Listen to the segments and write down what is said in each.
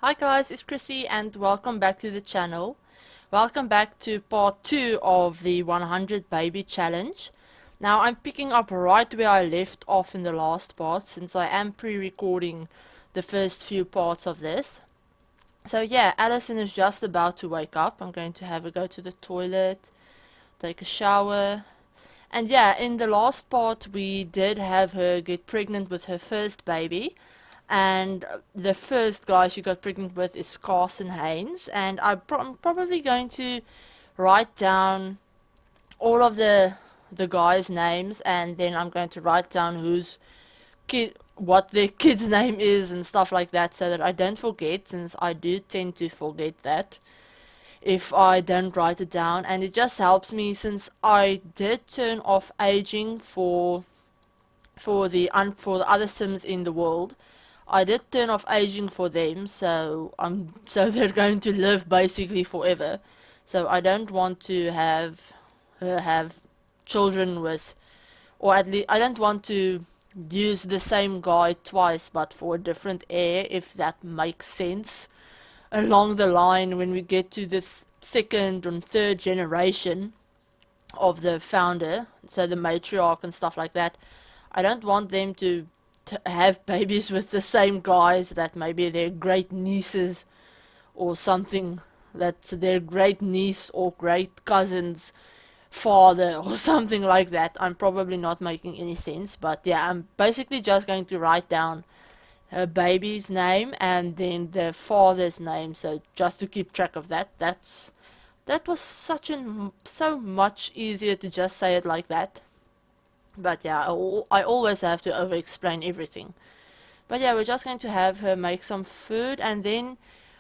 Hi guys, it's Chrissy and welcome back to the channel. Welcome back to part 2 of the 100 baby challenge. Now I'm picking up right where I left off in the last part, since I am pre-recording the first few parts of this. So yeah, Allison is just about to wake up. I'm going to have her go to the toilet, take a shower. And yeah, in the last part we did have her get pregnant with her first baby. And the first guy she got pregnant with is Carson Haynes, and I'm probably going to write down all of the guys' names, and then I'm going to write down what their kid's name is and stuff like that, so that I don't forget, since I do tend to forget that if I don't write it down. And it just helps me, since I did turn off aging for the other Sims in the world. I did turn off aging for them, so they're going to live basically forever. So I don't want to have her have children with, or at least I don't want to use the same guy twice, but for a different heir, if that makes sense. Along the line, when we get to the second and third generation of the founder, so the matriarch and stuff like that, I don't want them to have babies with the same guys that maybe their great nieces or something, that's their great niece or great cousin's father or something like that. I'm probably not making any sense, but yeah, I'm basically just going to write down her baby's name and then the father's name, so just to keep track of that. That was so much easier to just say it like that. But yeah, I always have to over-explain everything. But yeah, we're just going to have her make some food, and then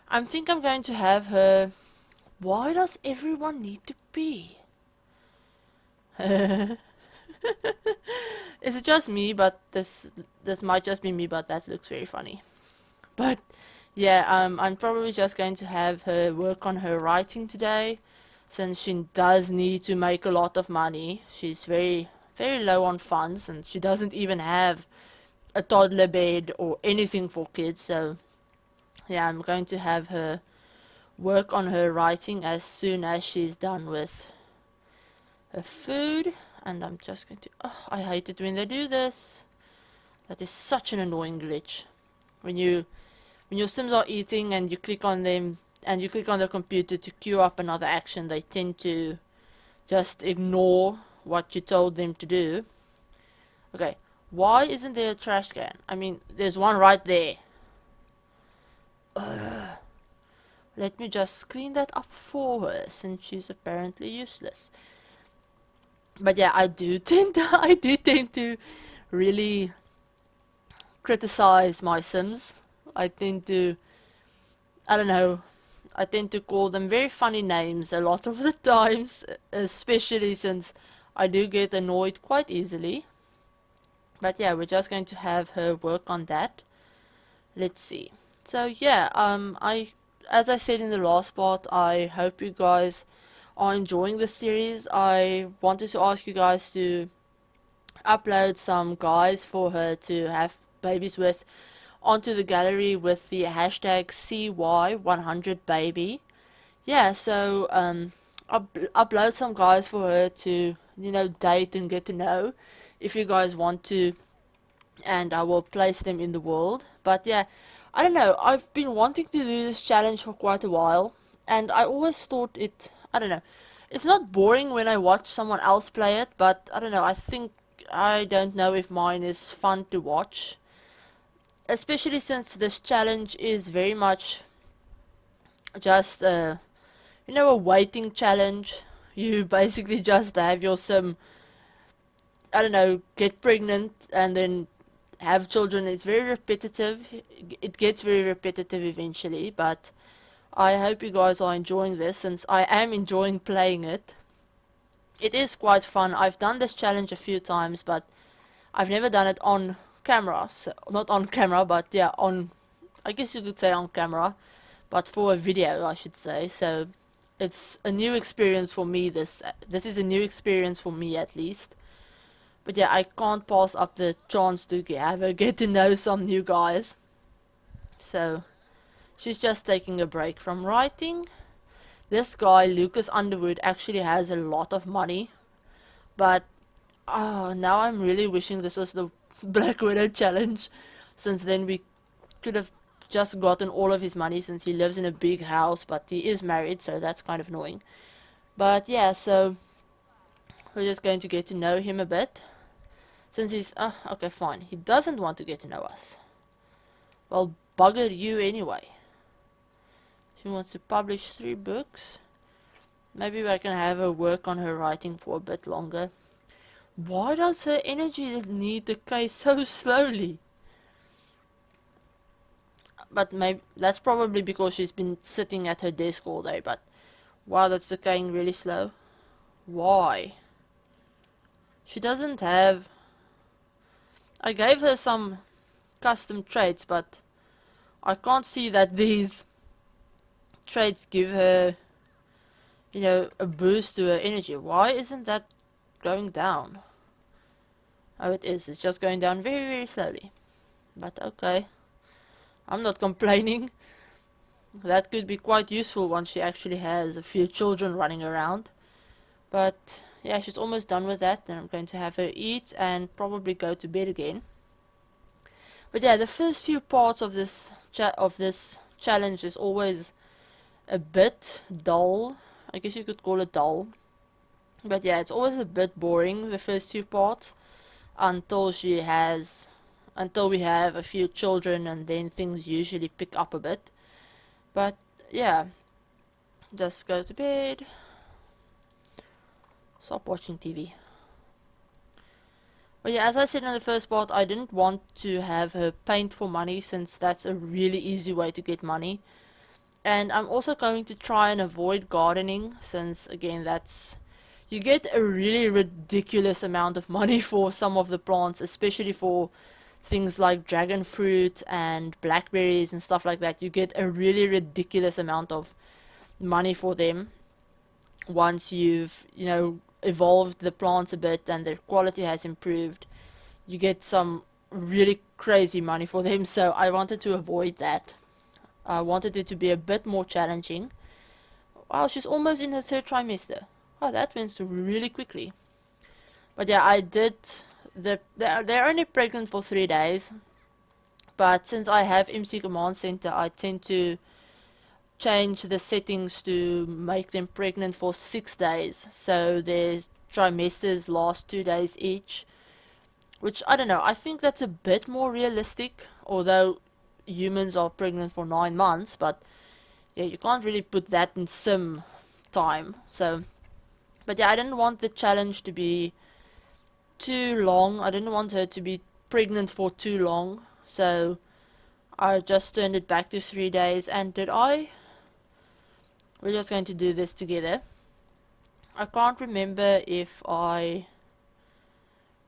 I think I'm going to have her... Why does everyone need to pee? Is it just me? But this might just be me, but that looks very funny. But yeah, I'm probably just going to have her work on her writing today, since she does need to make a lot of money. She's very low on funds, and she doesn't even have a toddler bed or anything for kids. So yeah, I'm going to have her work on her writing as soon as she's done with her food. And I'm just going to... Oh, I hate it when they do this. That is such an annoying glitch. When your Sims are eating and you click on them and you click on the computer to queue up another action, they tend to just ignore what you told them to do. Okay, why isn't there a trash can? I mean, there's one right there. Let me just clean that up for her, since she's apparently useless. But yeah, I do tend to really criticize my Sims. I tend to call them very funny names a lot of the times, especially since I do get annoyed quite easily. But yeah, we're just going to have her work on that. Let's see. So yeah, as I said in the last part, I hope you guys are enjoying this series. I wanted to ask you guys to upload some guys for her to have babies with onto the gallery with the hashtag CY100baby. Yeah, so upload some guys for her to, date and get to know, if you guys want to, and I will place them in the world. But yeah, I don't know, I've been wanting to do this challenge for quite a while, and I always thought it's not boring when I watch someone else play it, but I don't know, I don't know if mine is fun to watch, especially since this challenge is very much just a waiting challenge. You basically just have your Sim, get pregnant and then have children. It's very repetitive. It gets very repetitive eventually, but I hope you guys are enjoying this, since I am enjoying playing it. It is quite fun. I've done this challenge a few times, but I've never done it on camera. So, not on camera, but yeah, I guess you could say on camera, but for a video, I should say. So it's a new experience for me. This is a new experience for me, at least. But yeah, I can't pass up the chance to get to know some new guys. So she's just taking a break from writing. This guy, Lucas Underwood, actually has a lot of money. But now I'm really wishing this was the Black Widow challenge. Since then we could have just gotten all of his money, since he lives in a big house, but he is married, so that's kind of annoying. But yeah, so we're just going to get to know him a bit. Since he's okay, fine, he doesn't want to get to know us. Well, bugger you anyway. She wants to publish 3 books. Maybe I can have her work on her writing for a bit longer. Why does her energy need to decay so slowly? But maybe that's probably because she's been sitting at her desk all day. But wow, that's decaying really slow. Why? She doesn't have... I gave her some custom traits, but I can't see that these traits give her, you know, a boost to her energy. Why isn't that going down? Oh, it is. It's just going down very, very slowly. But okay. I'm not complaining. That could be quite useful once she actually has a few children running around. But yeah, she's almost done with that. Then I'm going to have her eat and probably go to bed again. But yeah, the first few parts of this challenge is always a bit dull. I guess you could call it dull. But yeah, it's always a bit boring, the first 2 parts, until we have a few children, and then things usually pick up a bit. But yeah, just go to bed. Stop watching TV. But yeah, as I said in the first part, I didn't want to have her paint for money, since that's a really easy way to get money. And I'm also going to try and avoid gardening, since again you get a really ridiculous amount of money for some of the plants, especially for things like dragon fruit and blackberries and stuff like that. You get a really ridiculous amount of money for them once you've, you know, evolved the plants a bit and their quality has improved. You get some really crazy money for them, so I wanted to avoid that. I wanted it to be a bit more challenging. Wow, she's almost in her 3rd trimester. Oh, that went really quickly. But yeah, I did... They're only pregnant for 3 days. But since I have MC Command Center, I tend to change the settings to make them pregnant for 6 days. So their trimesters last 2 days each. Which, I don't know, I think that's a bit more realistic. Although humans are pregnant for 9 months. But yeah, you can't really put that in sim time. So, but yeah, I didn't want the challenge to be too long. I didn't want her to be pregnant for too long. So I just turned it back to 3 days. And we're just going to do this together. I can't remember if I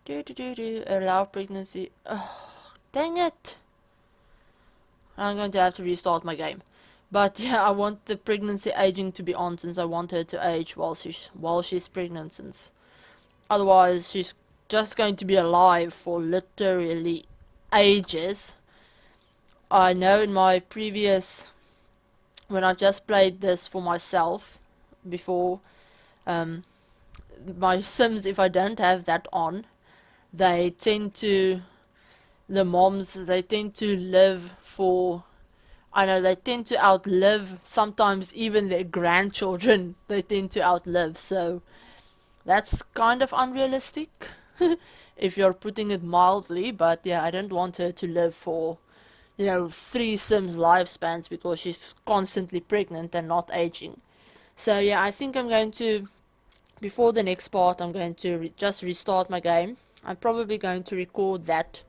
allow pregnancy. Dang it! I'm going to have to restart my game. But yeah, I want the pregnancy aging to be on, since I want her to age while she's pregnant, since otherwise she's just going to be alive for literally ages. I know in my previous, when I've just played this for myself before, my Sims, if I don't have that on, they tend to live for, I know, they tend to outlive, sometimes even their grandchildren they tend to outlive, so that's kind of unrealistic if you're putting it mildly. But yeah, I don't want her to live for, you know, 3 Sims lifespans because she's constantly pregnant and not aging. So yeah, I think I'm going to, before the next part, I'm going to just restart my game. I'm probably going to record that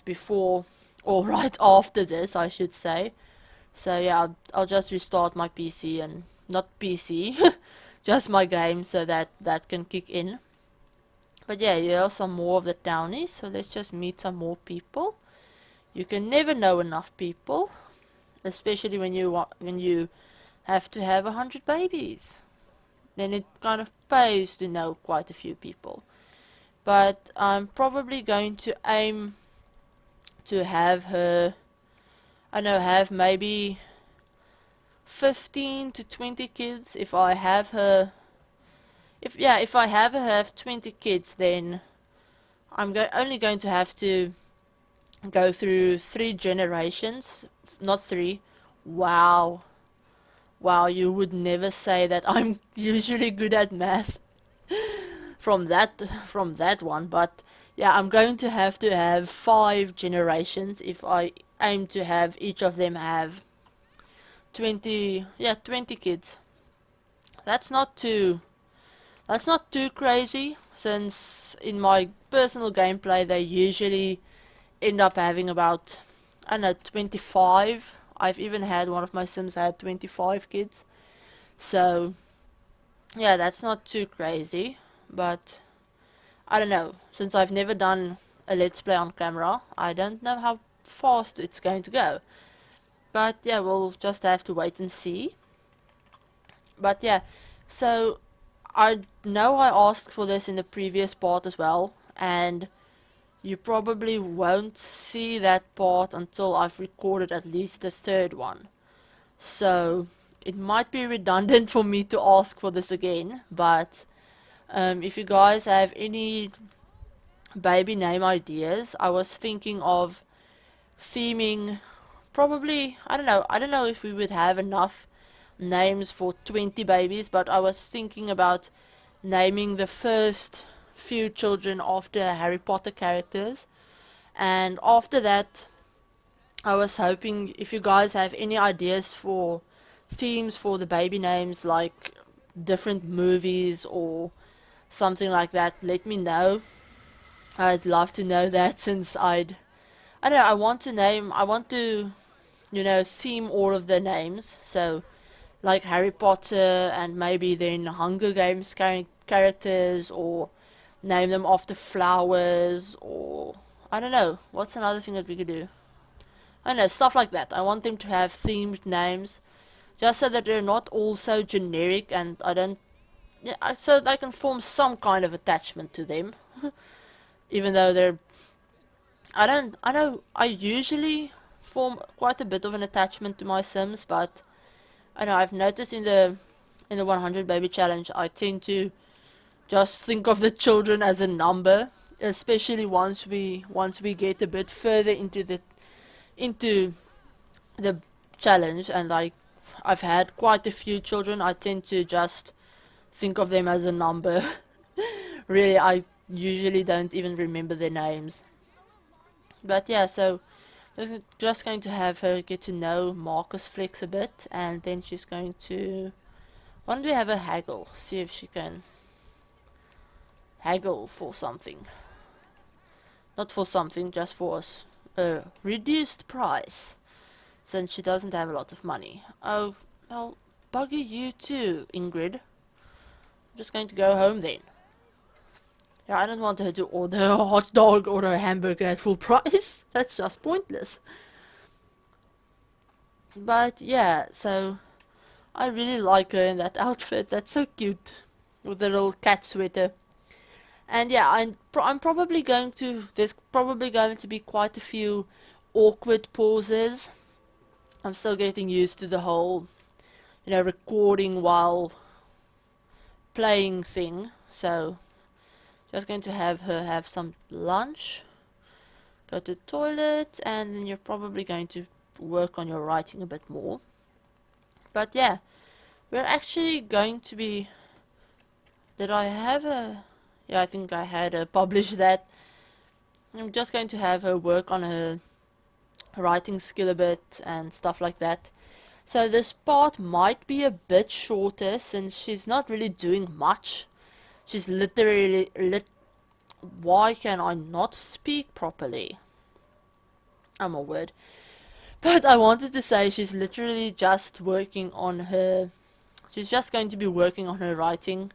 before, or right after this, I should say. So yeah, I'll just restart my PC, and not PC, just my game, so that can kick in. But yeah, here are some more of the townies, so let's just meet some more people. You can never know enough people, especially when you have to have 100 babies. then it kind of pays to know quite a few people. But I'm probably going to aim to have her, I don't know, have maybe 15 to 20 kids. If I have her, if I have her have 20 kids, then I'm only going to have to go through 3 generations, not 3. Wow. Wow, you would never say that. I'm usually good at math from that one, but yeah, I'm going to have 5 generations if I aim to have each of them have 20 kids. That's not too crazy, since in my personal gameplay they usually end up having about, I don't know, 25. I've even had one of my Sims had 25 kids. So yeah, that's not too crazy, but I don't know. Since I've never done a let's play on camera, I don't know how fast it's going to go. But yeah, we'll just have to wait and see. But yeah, so I know I asked for this in the previous part as well, and you probably won't see that part until I've recorded at least the 3rd one. So it might be redundant for me to ask for this again, but if you guys have any baby name ideas, I was thinking of theming probably, I don't know if we would have enough names for 20 babies, but I was thinking about naming the first few children after Harry Potter characters, and after that I was hoping if you guys have any ideas for themes for the baby names, like different movies or something like that, let me know. I'd love to know that, since I don't know, I want to, theme all of the names, so like Harry Potter, and maybe then Hunger Games characters, or name them after flowers, or I don't know, what's another thing that we could do? I don't know, stuff like that. I want them to have themed names, just so that they're not all so generic, and I don't, yeah, so I can form some kind of attachment to them, even though they're, I know I usually form quite a bit of an attachment to my Sims, but I know I've noticed in the 100 baby challenge, I tend to just think of the children as a number, especially once we get a bit further into the challenge, and I've had quite a few children. I tend to just think of them as a number. Really, I usually don't even remember their names. But yeah, so just going to have her get to know Marcus Flex a bit, and then she's going to, why don't we have a haggle, see if she can haggle for something. Not for something, just for a reduced price, since she doesn't have a lot of money. Oh, well, bugger you too, Ingrid. I'm just going to go home then. Yeah, I don't want her to order a hot dog or a hamburger at full price. That's just pointless. But yeah, so I really like her in that outfit. That's so cute, with the little cat sweater. And yeah, I'm probably going to, there's probably going to be quite a few awkward pauses. I'm still getting used to the whole, recording while playing thing. So just going to have her have some lunch, go to the toilet, and then you're probably going to work on your writing a bit more. But yeah, we're actually going to be, did I have a, yeah, I think I had published that. I'm just going to have her work on her writing skill a bit and stuff like that. So this part might be a bit shorter, since she's not really doing much. She's literally why can I not speak properly? I'm a word. But I wanted to say she's literally just working on her, she's just going to be working on her writing.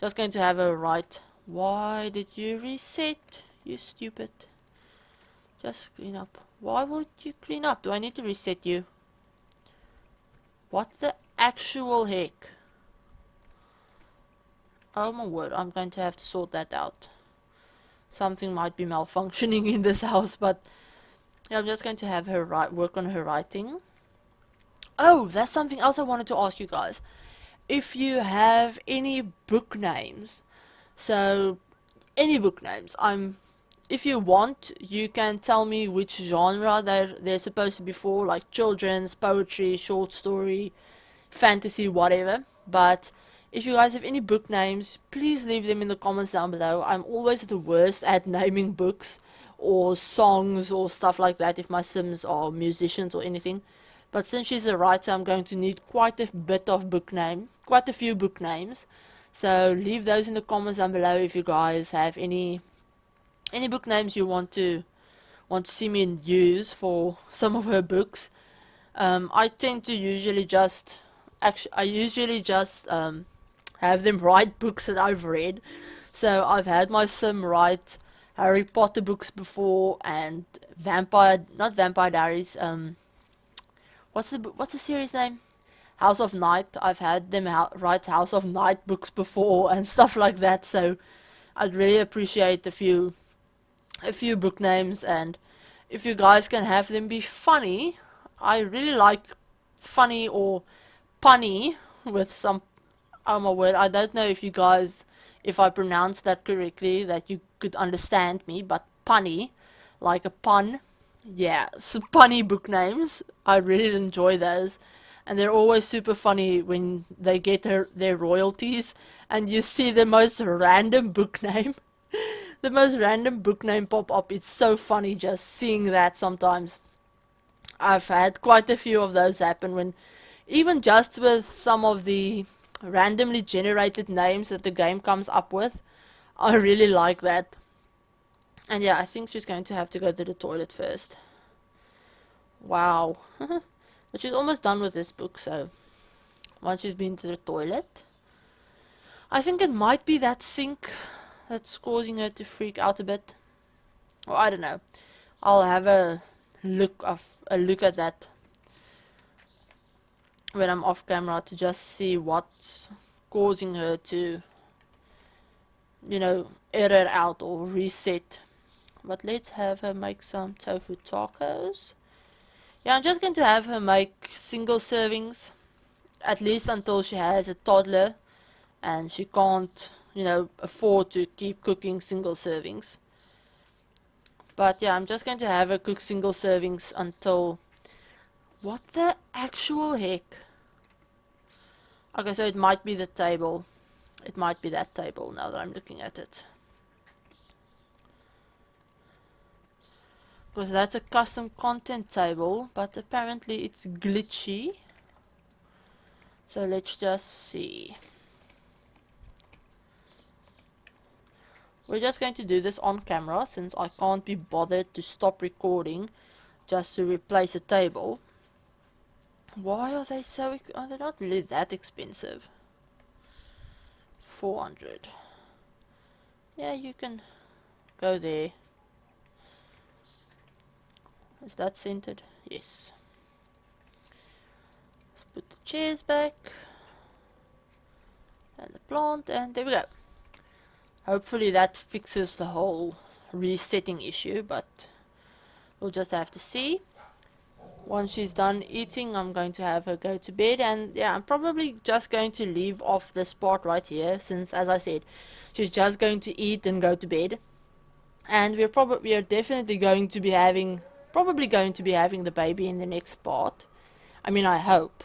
Just going to have her write. Why did you reset? You stupid. Just clean up. Why would you clean up? Do I need to reset you? What the actual heck? Oh my word, I'm going to have to sort that out. Something might be malfunctioning in this house, but yeah, I'm just going to have her work on her writing. Oh, that's something else I wanted to ask you guys. If you have any book names, so any book names, if you want, you can tell me which genre they're supposed to be for, like children's, poetry, short story, fantasy, whatever. But if you guys have any book names, please leave them in the comments down below. I'm always the worst at naming books or songs or stuff like that if my Sims are musicians or anything. But since she's a writer, I'm going to need quite a few book names. So leave those in the comments down below if you guys have any book names you want to see me use for some of her books. I tend to usually just have them write books that I've read. So I've had my Sim write Harry Potter books before, and not Vampire Diaries, what's the series name? House of Night. I've had them write House of Night books before and stuff like that. So I'd really appreciate a few book names, and if you guys can have them be funny. I really like funny or punny with some. Oh my word, I don't know if I pronounced that correctly, that you could understand me, but punny, like a pun. Yeah, some punny book names. I really enjoy those. And they're always super funny when they get their royalties and you see the most random book name. The most random book name pop up. It's so funny just seeing that sometimes. I've had quite a few of those happen when, even just with some of the randomly generated names that the game comes up with. I really like that. And yeah, I think she's going to have to go to the toilet first. Wow. But she's almost done with this book, so once she's been to the toilet, I think it might be that sink that's causing her to freak out a bit. Or I don't know. I'll have a look at that when I'm off camera to just see what's causing her to, error out or reset. But let's have her make some tofu tacos. Yeah, I'm just going to have her make single servings, at least until she has a toddler and she can't, afford to keep cooking single servings. But yeah, I'm just going to have her cook single servings until... What the actual heck? Okay, so it might be the table. It might be that table now that I'm looking at it. Because that's a custom content table, but apparently it's glitchy. So let's just see. We're just going to do this on camera since I can't be bothered to stop recording just to replace a table. Why are they so... Oh, they're not really that expensive. 400. Yeah, you can go there. Is that centered? Yes. Let's put the chairs back. And the plant, and there we go. Hopefully that fixes the whole resetting issue, but we'll just have to see. Once she's done eating, I'm going to have her go to bed, and yeah, I'm probably just going to leave off this part right here, since, as I said, she's just going to eat and go to bed. And we are definitely going to be having the baby in the next part. I mean, I hope.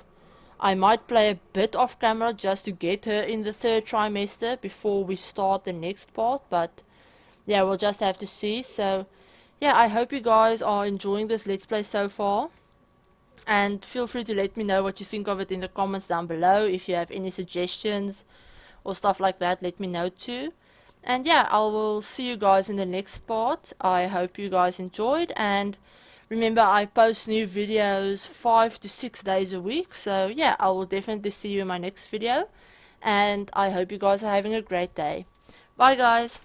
I might play a bit off camera just to get her in the 3rd trimester before we start the next part, but yeah, we'll just have to see. So yeah, I hope you guys are enjoying this Let's Play so far, and feel free to let me know what you think of it in the comments down below. If you have any suggestions or stuff like that, let me know too. And yeah, I will see you guys in the next part. I hope you guys enjoyed, and remember, I post new videos 5 to 6 days a week, so yeah, I will definitely see you in my next video, and I hope you guys are having a great day. Bye guys!